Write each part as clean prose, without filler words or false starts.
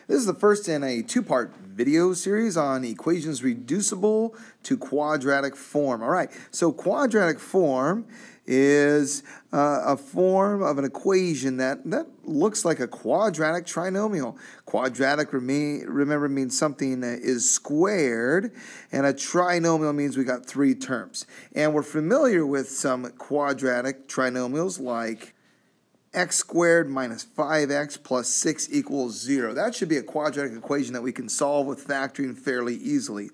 This is the first in a two-part video series on equations reducible to quadratic form. All right, so quadratic form is a form of an equation that looks like a quadratic trinomial. Quadratic, remember, means something is squared, and a trinomial means we got three terms. And we're familiar with some quadratic trinomials like x squared minus 5x plus 6 equals 0. That should be a quadratic equation that we can solve with factoring fairly easily.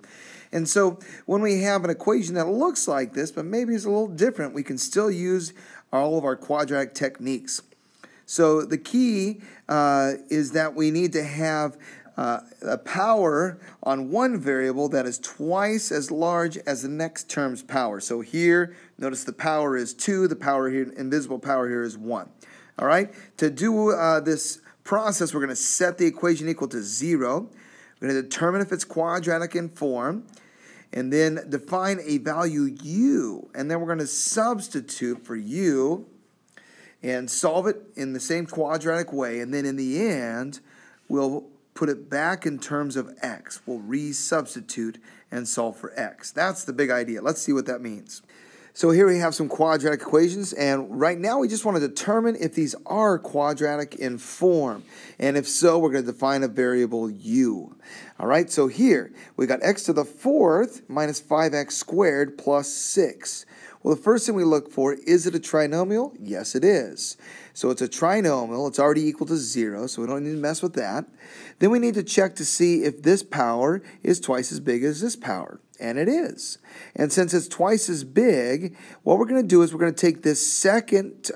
And so when we have an equation that looks like this, but maybe is a little different, we can still use all of our quadratic techniques. So the key is that we need to have a power on one variable that is twice as large as the next term's power. So here, notice the power is 2, the power here, invisible power here is 1. All right, to do this process, we're going to set the equation equal to 0. We're going to determine if it's quadratic in form, and then define a value u. And then we're going to substitute for u and solve it in the same quadratic way. And then in the end, we'll put it back in terms of x. We'll resubstitute and solve for x. That's the big idea. Let's see what that means. So here we have some quadratic equations, and right now we just want to determine if these are quadratic in form. And if so, we're going to define a variable u. All right, so here we got x to the fourth minus 5x squared plus 6. Well, the first thing we look for, is it a trinomial? Yes, it is. So it's a trinomial. It's already equal to 0, so we don't need to mess with that. Then we need to check to see if this power is twice as big as this power. And it is. And since it's twice as big, what we're going to do is we're going to take this second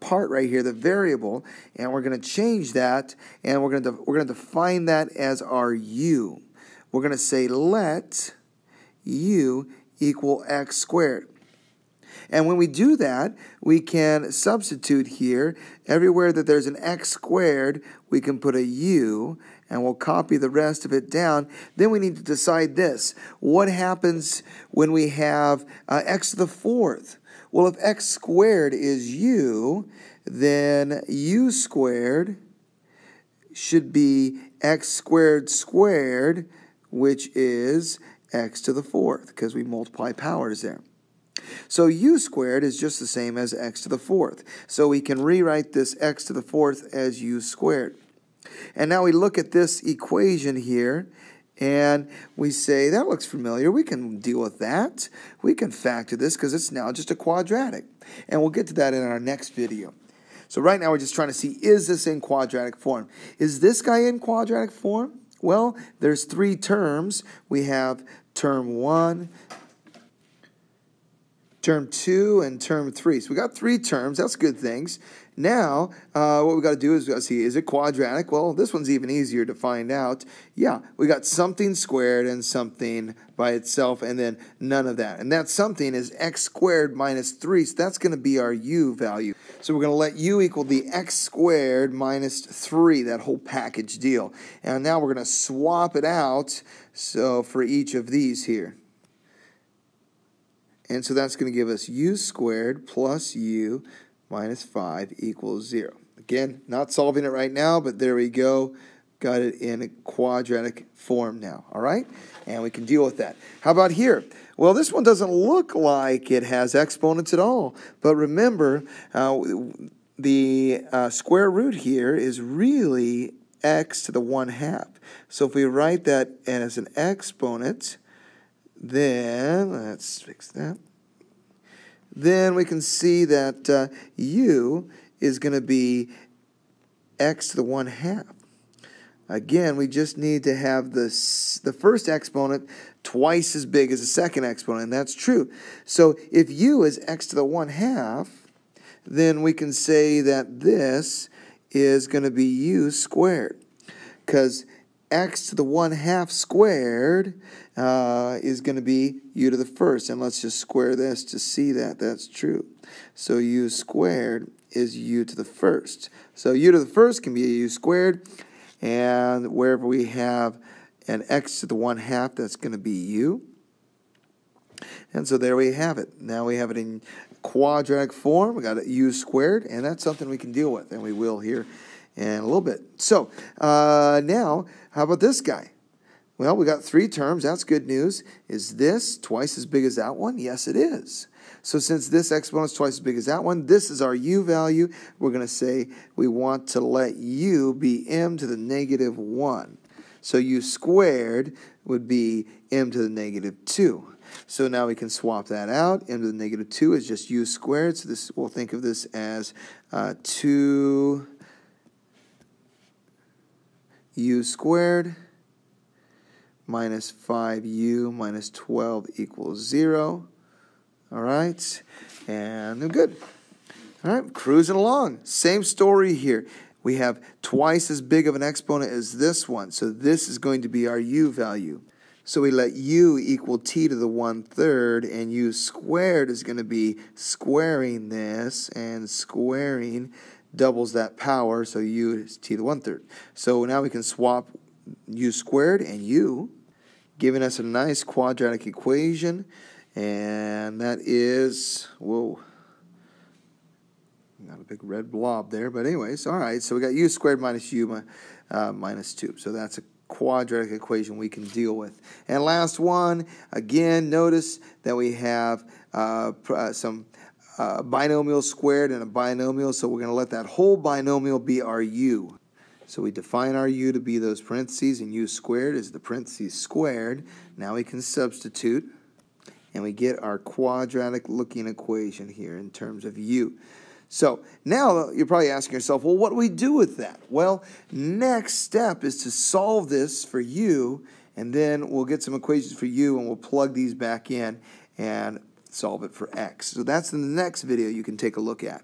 part right here, the variable, and we're going to change that, and we're going to define that as our u. We're going to say let u equal x squared. And when we do that, we can substitute here. Everywhere that there's an x squared, we can put a u, and we'll copy the rest of it down. Then we need to decide this. What happens when we have x to the fourth? Well, if x squared is u, then u squared should be x squared squared, which is x to the fourth, because we multiply powers there. So u squared is just the same as x to the fourth. So we can rewrite this x to the fourth as u squared. And now we look at this equation here, and we say, that looks familiar. We can deal with that. We can factor this because it's now just a quadratic. And we'll get to that in our next video. So right now we're just trying to see, is this in quadratic form? Is this guy in quadratic form? Well, there's three terms. We have term 1, term 2, and term 3. So we got three terms. That's good things. Now, what we got to do is we got to see, is it quadratic? Well, this one's even easier to find out. Yeah, we got something squared and something by itself, and then none of that. And that something is x squared minus 3, so that's going to be our u value. So we're going to let u equal the x squared minus 3, that whole package deal. And now we're going to swap it out so for each of these here. And so that's going to give us u squared plus u minus 5 equals 0. Again, not solving it right now, but there we go. Got it in a quadratic form now, all right? And we can deal with that. How about here? Well, this one doesn't look like it has exponents at all. But remember, the square root here is really x to the 1/2. So if we write that as an exponent, then, let's fix that. Then we can see that u is going to be x to the 1/2. Again, we just need to have the first exponent twice as big as the second exponent, and that's true. So if u is x to the 1/2, then we can say that this is going to be u squared, because x to the 1/2 squared is going to be u to the first. And let's just square this to see that that's true. So u squared is u to the first. So u to the first can be a u squared. And wherever we have an x to the 1/2, that's going to be u. And so there we have it. Now we have it in quadratic form. We got a u squared, and that's something we can deal with, and we will here in a little bit. So now, how about this guy? Well, we got 3 terms. That's good news. Is this twice as big as that one? Yes, it is. So since this exponent is twice as big as that one, this is our u value. We're going to say we want to let u be m to the negative 1. So u squared would be m to the negative 2. So now we can swap that out. M to the negative 2 is just u squared. So this, we'll think of this as 2 u squared minus 5u minus 12 equals 0. All right, and they're good. All right, cruising along. Same story here. We have twice as big of an exponent as this one, so this is going to be our u value. So we let u equal t to the 1/3, and u squared is going to be squaring this, and squaring doubles that power, so u is t to the 1/3. So now we can swap u squared and u, giving us a nice quadratic equation. And that is, whoa, got a big red blob there, but anyways, all right, so we got u squared minus u minus 2. So that's a quadratic equation we can deal with. And last one, again, notice that we have some binomial squared and a binomial, so we're going to let that whole binomial be our u. So we define our u to be those parentheses, and u squared is the parentheses squared. Now we can substitute, and we get our quadratic looking equation here in terms of u. So now you're probably asking yourself, well, what do we do with that? Well, next step is to solve this for u, and then we'll get some equations for u, and we'll plug these back in and solve it for x. So that's in the next video you can take a look at.